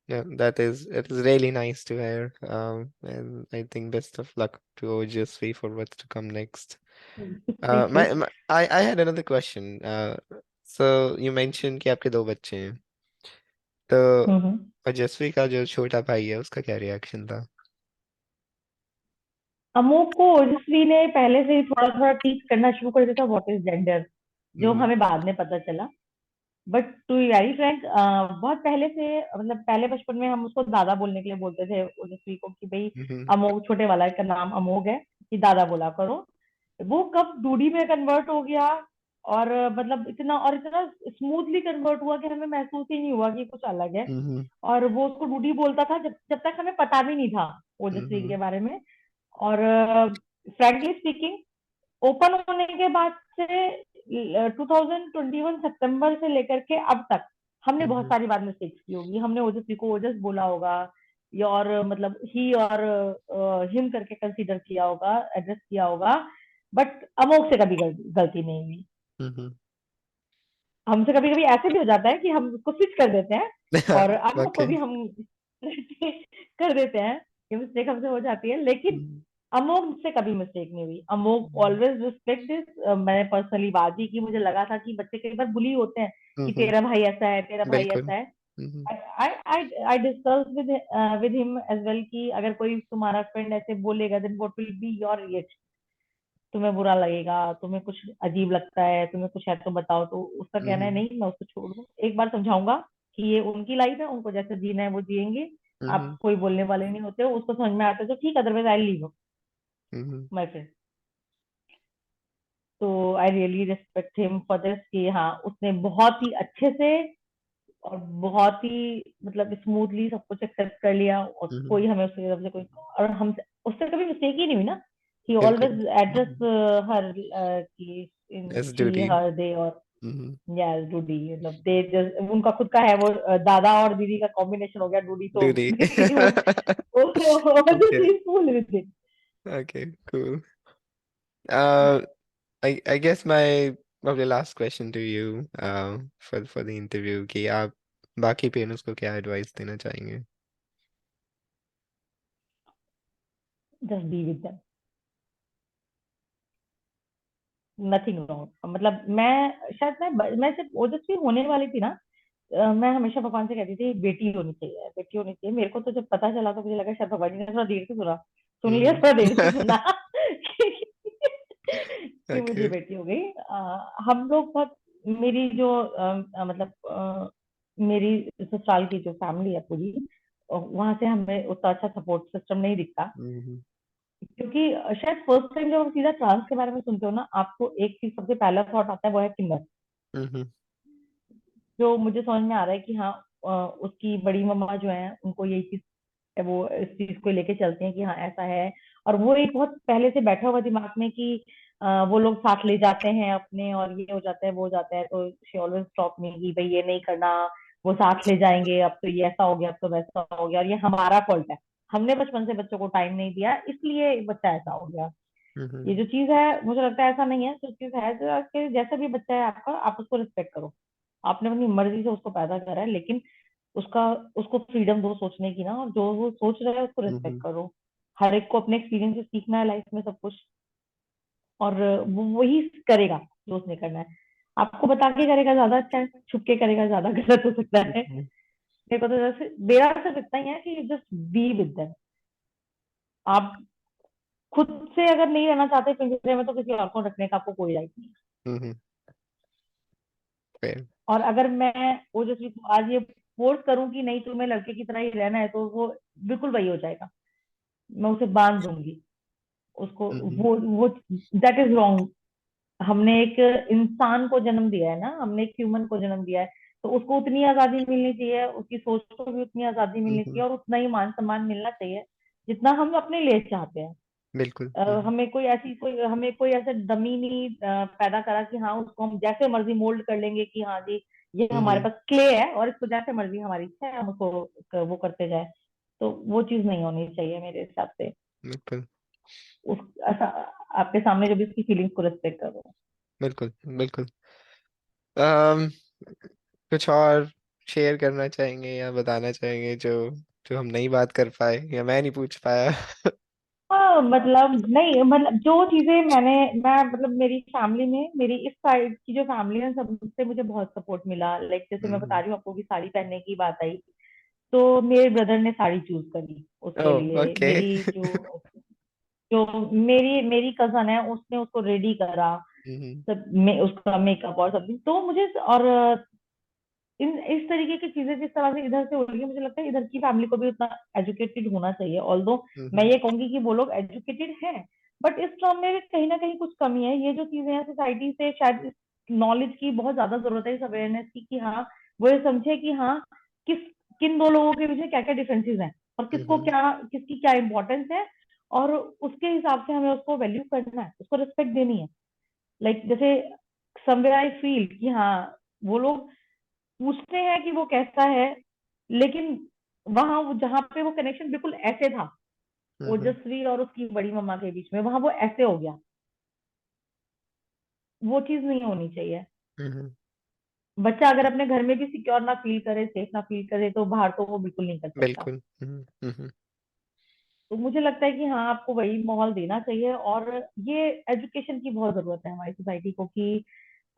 Yeah, that is it is really nice to hear. And I think best of luck to Ojasvi for what's to come next. Thank you. I had another question. So you mentioned कि आपके दो बच्चे हैं. तो हम्म। ओजस्वी का जो छोटा भाई है उसका क्या रिएक्शन था? अमोक को ओजस्वी ने पहले से ही थोड़ा थोड़ा टीच करना शुरू कर दिया था व्हाट इज जेंडर, जो हम्म हमें बाद में पता चला। But to be very frank, बहुत पहले से, मतलब पहले बचपन में हम उसको दादा बोलने के लिए बोलते थे ओजस्वी को, कि भाई हम्म अमोग छोटे वाला का नाम अमोग है, कि दादा बोला करो। वो कब डूडी में कन्वर्ट हो गया, और मतलब इतना स्मूथली कन्वर्ट हुआ कि हमें महसूस ही नहीं हुआ कि कुछ अलग है। हम्म और वो उसको डूडी बोलता था जब जब तक हमें पता भी नहीं था ओजस्वी हम्म के बारे में। और फ्रैंकली स्पीकिंग, ओपन होने के बाद से 2021 सितंबर से लेकर के अब तक हमने बहुत हम्म सारी बार मिस्टेक्स की होगी। हमने ओजस्वी को ओजस बोला होगा, या और मतलब ही और हिम करके कंसीडर किया होगा, एड्रेस किया होगा। बट अमोक से कभी गलती नहीं हुई। हम्म हमसे कभी कभी ऐसे भी हो जाता है कि हम उसको स्विच कर देते हैं, और अमोक को ओके। भी हम कर देते हैं, ये मिस्टेक हमसे हो जाती है। लेकिन अमोक से कभी मिस्टेक नहीं हुई। Amok always respect this. मैंने पर्सनली बात भी की, मुझे लगा था कि बच्चे कई बार बुली होते हैं कि हम्म तेरा भाई ऐसा है, तेरा भाई बिल्कुल। ऐसा है। I discuss with him as well कि अगर कोई तुम्हारा फ्रेंड ऐसे बोलेगा, then what will be your reaction. तुम्हें बुरा लगेगा, तुम्हें कुछ अजीब लगता है, तुम्हें कुछ है तो बताओ। तो उसका कहना है हम्म नहीं, मैं उसको छोड़ दूँ, एक बार समझाऊंगा कि ये उनकी लाइफ है, उनको जैसे जीना है वो जिएंगे, आप हम्म कोई बोलने वाले नहीं होते। उसको समझ में आता है तो ठीक, otherwise I leave hmm my friend. तो I really respect him for this, कि हाँ उसने बहुत ही अच्छे से और बहुत ही मतलब स्मूथली सब कुछ एक्सेप्ट कर लिया, और हम्म कोई हमें उसकी तरफ से कोई, और हम उससे कभी मिस्टेक ही नहीं हुई ना। ही बिल्कुल। ऑलवेज एड्रेस हर, कि एस शी ड्यूटी। हर दे, और हम्म यस डूडी, मतलब दे जस्ट उनका खुद का है वो, दादा और दीदी का कॉम्बिनेशन हो गया डूडी, तो ड्यूटी। बेसिकली वो okay. just fool with it. Okay cool. uh I guess my probably last question to you for the interview कि आप बाकी पेरेंट्स को क्या एडवाइस देना चाहेंगे? Just be with them, nothing wrong. मतलब मैं शायद मैं सिर्फ ओजस्वी होने वाली थी ना, मैं हमेशा भगवान से कहती थी बेटी होनी चाहिए, बेटी होनी चाहिए। मेरे को तो जब पता चला तो मुझे लगा शायद भगवान जी ने थोड़ा देर से सुना, सुन लिया हम्म थोड़ा देर से सुना कि मुझे ओके। बेटी हो गई। हम लोग बहुत, मेरी जो मतलब मेरी ससुराल की जो फैमिली है पूरी, वहां से हमें उतना अच्छा सपोर्ट सिस्टम नहीं दिखता। हम्म क्योंकि शायद फर्स्ट टाइम जब हम सीधा ट्रांस के बारे में सुनते हो ना, आपको एक चीज सबसे पहला थॉट आता है, वो है किन्नर। हम्म जो मुझे समझ में आ रहा है कि हाँ, उसकी बड़ी मम्मा जो है उनको यही चीज, वो इस चीज को लेके चलते हैं कि हाँ ऐसा है। और वो एक बहुत पहले से बैठा हुआ दिमाग में कि वो लोग साथ ले जाते हैं अपने, और ये हो जाता है वो हो जाता है, तो शी ऑलवेज स्टॉप मी कि भाई ये नहीं करना, वो साथ ले जाएंगे, अब तो ये ऐसा हो गया, अब तो वैसा हो गया, और ये हमारा फॉल्ट है, हमने बचपन से बच्चों को टाइम नहीं दिया, इसलिए बच्चा ऐसा हो गया। ये हम्म जो चीज है मुझे लगता है ऐसा नहीं है, जो चीज है जो आपके जैसा भी बच्चा है आपका, आप उसको रिस्पेक्ट करो। आपने अपनी मर्जी से उसको पैदा करा है, लेकिन उसका उसको फ्रीडम दो सोचने की ना, और जो वो सोच रहा है उसको रिस्पेक्ट हम्म करो। हर एक को अपने एक्सपीरियंस से सीखना है लाइफ में सब कुछ, और वो वही करेगा जो उसने करना है। आपको बता के करेगा ज्यादा अच्छा है, छुप के करेगा ज्यादा गलत हो सकता है। मेरे को तो जैसे मेरा सिर्फ इतना ही है कि जस्ट बी विद देम। आप खुद से अगर नहीं रहना चाहते पिंजरे में, तो किसी और को रखने का आपको कोई राइट नहीं है। हम्म fair। और अगर मैं ओजस्वी को आज ये फोर्स करूं कि नहीं तुम्हें लड़के की तरह ही रहना है, तो वो बिल्कुल वही हो जाएगा। मैं उसे बांध दूंगी उसको, हम्म वो दैट इज रॉन्ग। हमने एक इंसान को जन्म दिया है ना, हमने एक ह्यूमन को जन्म दिया है, तो उसको उतनी आजादी मिलनी चाहिए, उसकी सोच को भी उतनी आजादी मिलनी हम्म चाहिए, और उतना ही मान सम्मान मिलना चाहिए जितना हम अपने लिए चाहते हैं। बिल्कुल। हमें कोई ऐसे डमी नहीं पैदा करा कि हाँ उसको हम जैसे मर्जी मोल्ड कर लेंगे, कि हाँ जी ये हमारे हम्म पास क्ले है और इसको जैसे मर्जी हमारी इच्छा है हम उसको वो करते जाए। तो वो चीज नहीं होनी चाहिए मेरे हिसाब से। बिल्कुल उस ऐसा, आपके सामने जो भी उसकी फीलिंग्स को रिस्पेक्ट करो। बिल्कुल बिल्कुल। um, कुछ और शेयर करना चाहेंगे या बताना चाहेंगे जो जो हम नहीं बात कर पाए या मैं नहीं पूछ पाया? मतलब नहीं, मतलब जो चीजें मैं मतलब मेरी फैमिली में, मेरी इस साइड की जो फैमिली है सबसे मुझे बहुत सपोर्ट मिला। लाइक जैसे मैं बता हम्म। रही हूँ आपको कि साड़ी पहनने की बात आई, तो मेरे ब्रदर ने साड़ी चूज करी उसके ओह लिए। ओके। मेरी जो जो मेरी मेरी कजन है उसने उसको रेडी करा, हम्म सब उसका मेकअप और सब। तो मुझे और इन इस तरीके की चीजें जिस तरह से इधर से हो रही है, मुझे लगता है इधर की फैमिली को भी उतना एजुकेटेड होना चाहिए। ऑल्दो मैं हम्म ये कहूंगी कि वो लोग एजुकेटेड हैं, बट इस टर्म में भी कहीं ना कहीं कुछ कमी है। ये जो चीजें हैं सोसाइटी से शायद नॉलेज की बहुत ज्यादा जरूरत है, इस अवेयरनेस की, कि हाँ वो ये समझे कि हाँ किस किन दो लोगों के बीच में क्या क्या डिफरेंसेस हैं, और किसको हम्म क्या, किसकी क्या इंपॉर्टेंस है, और उसके हिसाब से हमें उसको वैल्यू करना है, उसको रिस्पेक्ट देनी है। लाइक जैसे समवेयर आई फील कि हाँ वो लोग पूछते हैं कि वो कैसा है, लेकिन वहां वो जहाँ पे वो कनेक्शन बिल्कुल ऐसे था, हम्म ओजस्वी और उसकी बड़ी मम्मा के बीच में, वहां वो ऐसे हो गया। वो चीज नहीं होनी चाहिए। हम्म। बच्चा अगर अपने घर में भी सिक्योर ना फील करे, सेफ ना फील करे, तो बाहर तो वो बिल्कुल नहीं कर सकता। बिल्कुल। तो मुझे लगता है कि हाँ आपको वही माहौल देना चाहिए। और ये एजुकेशन की बहुत जरूरत है हमारी सोसाइटी को, कि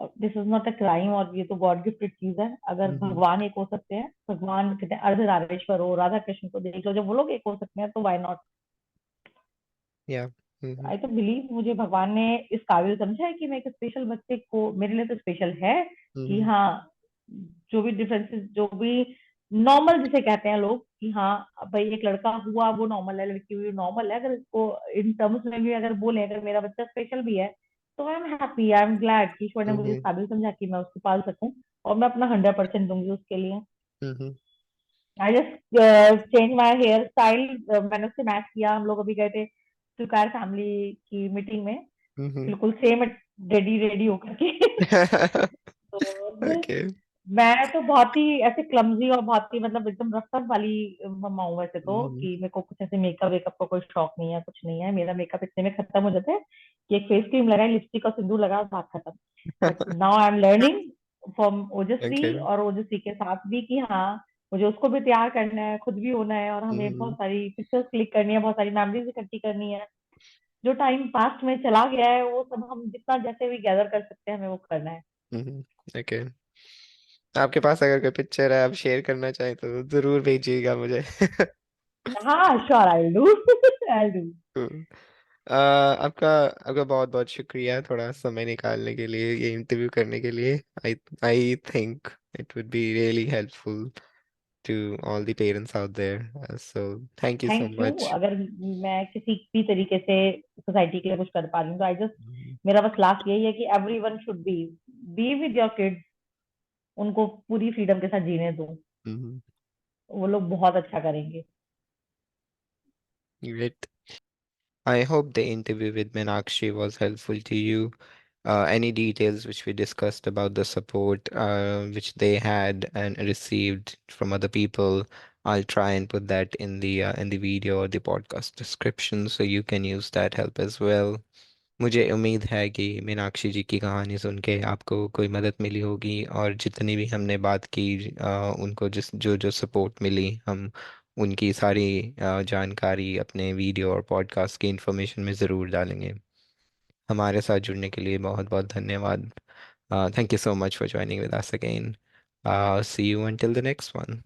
this is not a crime, और ये तो गॉड गिफ्टेड चीज है। अगर हम्म। भगवान एक हो सकते हैं, भगवान कहते हैं अर्धनारीश्वर हो, राधा कृष्ण को देख लो, जब वो लोग एक हो सकते हैं तो वाई नॉट। या। हम्म आई तो बिलीव मुझे भगवान ने इस काबिल समझा है कि मैं एक स्पेशल बच्चे को, मेरे लिए तो स्पेशल है कि हम्म हाँ जो भी डिफरेंसेस, जो भी नॉर्मल जिसे कहते हैं लोग, कि हाँ भाई एक लड़का हुआ वो नॉर्मल है, लड़की हुई नॉर्मल है, अगर इसको इन टर्म्स में भी अगर बोले, अगर मेरा बच्चा स्पेशल भी है, तो I am happy, I am glad कि ईश्वर ने मुझे इस हम्म काबिल समझा कि मैं उसको पाल सकूं, और मैं अपना 100% दूंगी उसके लिए। Hmm I just change my hair style. मैंने उससे मैच किया, हम लोग अभी गए थे स्वीकार फैमिली की मीटिंग में, हम्म। बिल्कुल सेम रेडी रेडी होकर के। तो ओके। मैं तो बहुत ही ऐसे क्लमजी और बहुत ही मतलब एकदम रफ टफ वाली मम्मा हूँ वैसे तो, हम्म कि मेरे को कुछ ऐसे मेकअप वेकअप का कोई शौक नहीं है, कुछ नहीं है। मेरा मेकअप इतने में खत्म हो जाता है कि एक फेस क्रीम लगाए, लिपस्टिक और सिंदूर लगा, बात खत्म। But now I am learning from okay. ओजस्वी, और ओजस्वी के साथ भी, कि हाँ मुझे उसको भी तैयार करना है, खुद भी होना है, और हमें बहुत हम्म सारी पिक्चर्स क्लिक करनी है, बहुत सारी मेमोरीज इकट्ठी करनी है। जो टाइम पास्ट में चला गया है वो सब हम जितना जैसे भी गैदर कर सकते हैं, हमें वो करना है। ओके। आपके पास अगर कोई पिक्चर है आप शेयर करना चाहें तो जरूर भेजिएगा मुझे। हाँ sure, I do. I do. आपका आपका बहुत बहुत शुक्रिया थोड़ा समय निकालने के लिए, ये इंटरव्यू करने के लिए। I I think it would be really helpful to all the parents out there, so thank you so thank you. Much. अगर मैं किसी भी तरीके से सोसाइटी के लिए कुछ कर पा रही हूँ, तो आई जस्ट, मेरा बस लास्ट यही है कि every one should be with your kids, उनको पूरी फ्रीडम के साथ जीने दो, वो लोग बहुत अच्छा करेंगे। Great. I hope the interview with Meenakshi was helpful to you. Any details which we discussed about the support which they had and received from other people, I'll try and put that in the video or the podcast description so you can use that help as well. मुझे उम्मीद है कि मीनाक्षी जी की कहानी सुन के आपको कोई मदद मिली होगी, और जितनी भी हमने बात की उनको जिस जो जो सपोर्ट मिली, हम उनकी सारी जानकारी अपने वीडियो और पॉडकास्ट की इंफॉर्मेशन में ज़रूर डालेंगे। हमारे साथ जुड़ने के लिए बहुत बहुत धन्यवाद। Thank you so much for joining with us again. See you until the next one.